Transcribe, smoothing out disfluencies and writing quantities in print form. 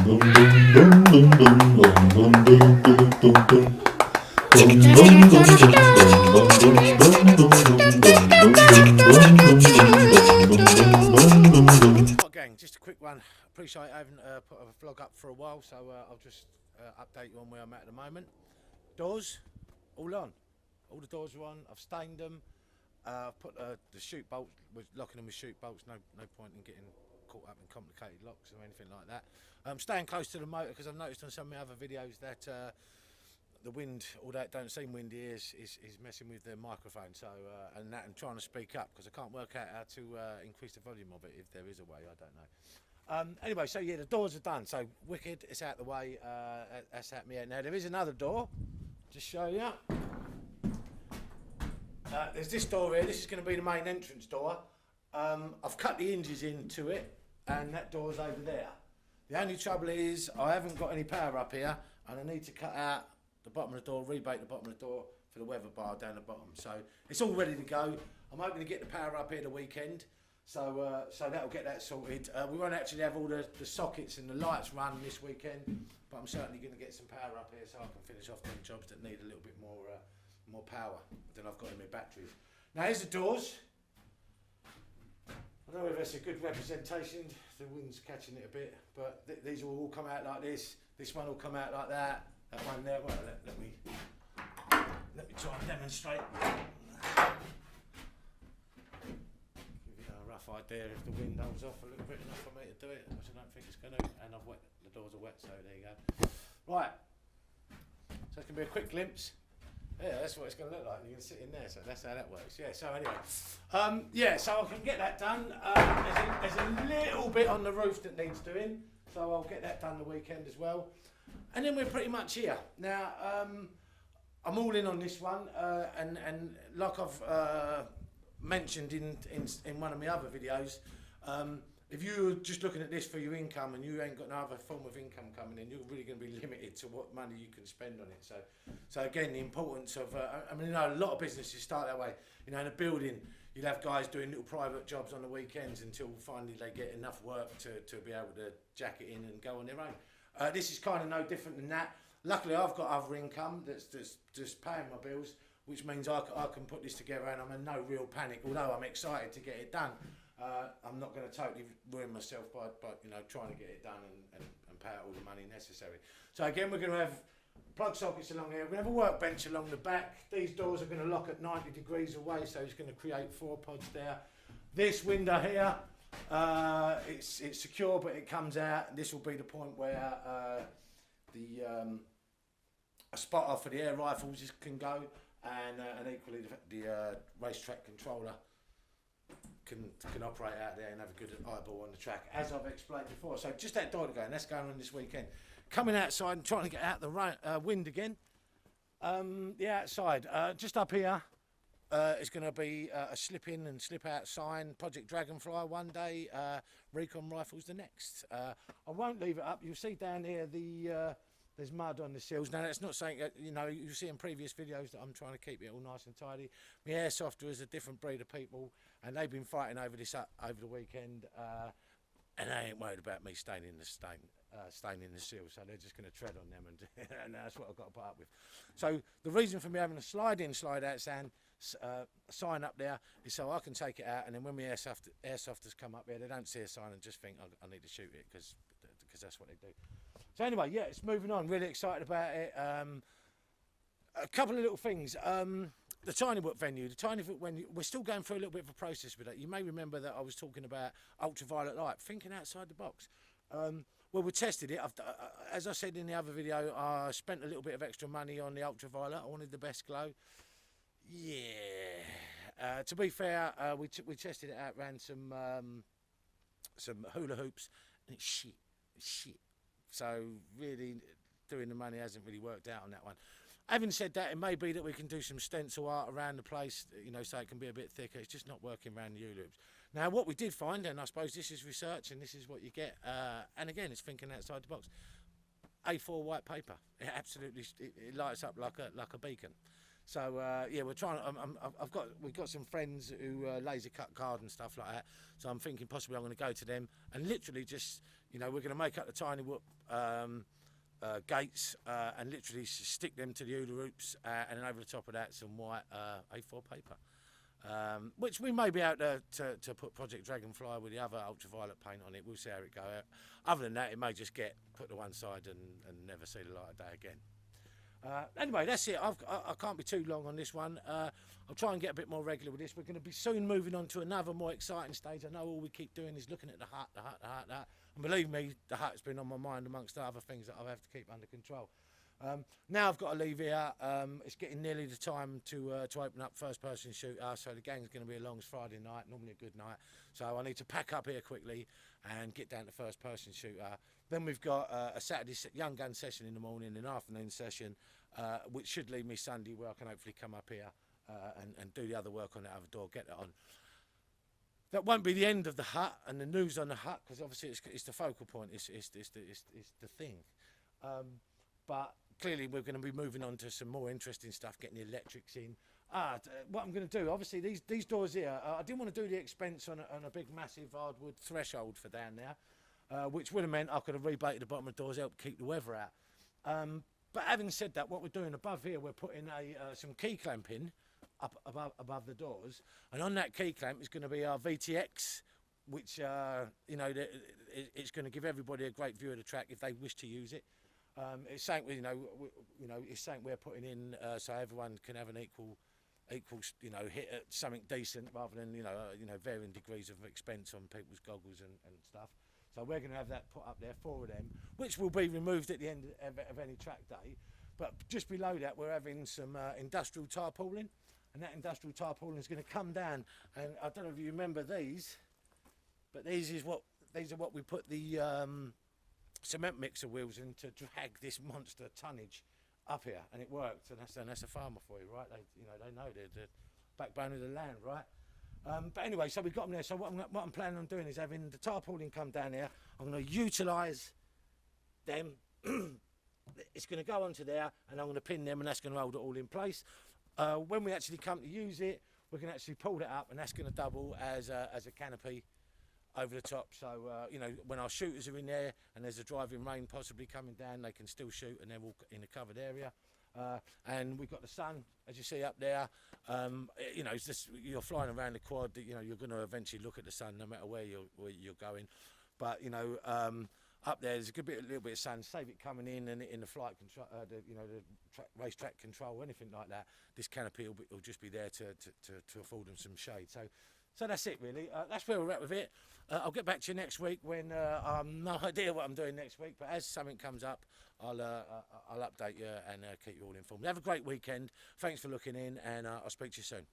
Gang, just a quick one. Appreciate I haven't put a vlog up for a while, so I'll just update you on where I'm at the moment. Doors, all on. All the doors are on. I've stained them. I've put the chute bolts, with locking them with chute bolts. No point in getting caught up in complicated locks or anything like that. I'm staying close to the motor because I've noticed on some of my other videos that the wind, although it don't seem windy, is messing with the microphone. So and trying to speak up because I can't work out how to increase the volume of it. If there is a way, I don't know. Anyway, so yeah, the doors are done. So wicked, it's out the way. That's at me out now. There is another door. Just show you. There's this door here. This is going to be the main entrance door. I've cut the hinges into it, and that door's over there. The only trouble is I haven't got any power up here, and I need to cut out the bottom of the door, rebate the bottom of the door for the weather bar down the bottom. So it's all ready to go. I'm hoping to get the power up here the weekend, so that'll get that sorted. We won't actually have all the sockets and the lights run this weekend, but I'm certainly going to get some power up here so I can finish off them jobs that need a little bit more power than I've got in my batteries. Now here's the doors. I don't know if that's a good representation. The wind's catching it a bit, but these will all come out like this. This one will come out like that. That one there. Well, let me try and demonstrate. Give you a rough idea if the wind holds off a little bit enough for me to do it, which I don't think it's going to. And I've wet the doors are wet, so there you go. Right. So it's going to be a quick glimpse. Yeah, that's what it's going to look like. You can sit in there, so that's how that works. Yeah, so anyway. Yeah, so I can get that done. There's a little bit on the roof that needs doing, so I'll get that done the weekend as well. And then we're pretty much here. Now, I'm all in on this one, and like I've mentioned in one of my other videos, if you're just looking at this for your income and you ain't got no other form of income coming in, you're really going to be limited to what money you can spend on it. So again, the importance of, I mean, you know, a lot of businesses start that way. You know, in a building, you'll have guys doing little private jobs on the weekends until finally they get enough work to be able to jack it in and go on their own. This is kind of no different than that. Luckily, I've got other income that's just paying my bills, which means I can put this together and I'm in no real panic, although I'm excited to get it done. I'm not going to totally ruin myself by you know, trying to get it done and pay out all the money necessary. So again, we're going to have plug sockets along here. We're going to have a workbench along the back. These doors are going to lock at 90 degrees away, so it's going to create 4 pods there. This window here, it's secure, but it comes out. This will be the point where a spotter for the air rifles can go, and equally the racetrack controller can operate out there and have a good eyeball on the track, as I've explained before. So just that door to go, and that's going on this weekend. Coming outside and trying to get out the wind again. The outside, just up here, is going to be a slip in and slip out sign. Project Dragonfly one day, Recon Rifles the next. I won't leave it up. You'll see down here there's mud on the sills. Now that's not saying, you know, you see in previous videos that I'm trying to keep it all nice and tidy. My airsofter is a different breed of people, and they've been fighting over this over the weekend, and they ain't worried about me staining the sills, so they're just going to tread on them, and that's what I've got to put up with. So the reason for me having a slide-in, slide-out sign up there is so I can take it out, and then when my airsofters come up here, they don't see a sign and just think I need to shoot it because that's what they do. So anyway, yeah, it's moving on. Really excited about it. A couple of little things. The Tinywood venue. We're still going through a little bit of a process with that. You may remember that I was talking about ultraviolet light, thinking outside the box. Well, we tested it. As I said in the other video, I spent a little bit of extra money on the ultraviolet. I wanted the best glow. Yeah. To be fair, we tested it out, ran some hula hoops, and it's shit. So really, doing the money hasn't really worked out on that one. Having said that, it may be that we can do some stencil art around the place, you know, so it can be a bit thicker. It's just not working around the hula hoops. Now, what we did find, and I suppose this is research, and this is what you get, and again, it's thinking outside the box. A4 white paper. It absolutely it lights up like a beacon. So yeah, we're trying. We've got some friends who laser cut card and stuff like that. So I'm thinking possibly I'm going to go to them and literally just, you know, we're going to make up the tiny whoop gates and literally stick them to the hula hoops and then over the top of that some white A4 paper. Which we may be able to put Project Dragonfly with the other ultraviolet paint on it. We'll see how it goes. Other than that, it may just get put to one side and never see the light of day again. Anyway, that's it. I can't be too long on this one. I'll try and get a bit more regular with this. We're going to be soon moving on to another more exciting stage. I know all we keep doing is looking at the hut. And believe me, the hut's been on my mind amongst the other things that I have to keep under control. Now I've got to leave here. It's getting nearly the time to open up first person shooter, so the gang's going to be along. It's Friday night, normally a good night, so I need to pack up here quickly and get down to first person shooter. Then we've got a Saturday young gun session in the morning, an afternoon session, which should leave me Sunday where I can hopefully come up here and do the other work on that other door, get that on. That won't be the end of the hut and the news on the hut, because obviously it's the focal point, it's the thing. But clearly we're going to be moving on to some more interesting stuff, getting the electrics in. What I'm going to do, obviously these doors here, I didn't want to do the expense on a big massive hardwood threshold for down there, which would have meant I could have rebated the bottom of the doors, help keep the weather out. But having said that, what we're doing above here, we're putting some key clamping up above the doors, and on that key clamp is going to be our VTX, which you know, it's going to give everybody a great view of the track if they wish to use it. It's something it's something we're putting in so everyone can have an equal hit at something decent, rather than varying degrees of expense on people's goggles and stuff. So we're going to have that put up there, 4 of them, which will be removed at the end of any track day. But just below that, we're having some industrial tarpaulin, and that industrial tarpaulin is going to come down. And I don't know if you remember these, but these are what we put the cement mixer wheels in to drag this monster tonnage up here, and it worked. And that's a farmer for you, right? They know they're the backbone of the land, right? But anyway, so we've got them there. So what I'm planning on doing is having the tarpaulin come down here. I'm going to utilise them. It's going to go onto there, and I'm going to pin them, and that's going to hold it all in place. When we actually come to use it, we can actually pull that up, and that's going to double as a canopy over the top. So when our shooters are in there and there's a driving rain possibly coming down, they can still shoot, and they're all in a covered area. And we've got the sun, as you see up there. It's just, you're flying around the quad, you're going to eventually look at the sun no matter where you're going. But up there's a little bit of sun, save it coming in, and in the flight control, the racetrack control, anything like that. This canopy will just be there to afford them some shade. So that's it, really. That's where we're at with it. I'll get back to you next week when I've no idea what I'm doing next week, but as something comes up, I'll update you and keep you all informed. Have a great weekend. Thanks for looking in, and I'll speak to you soon.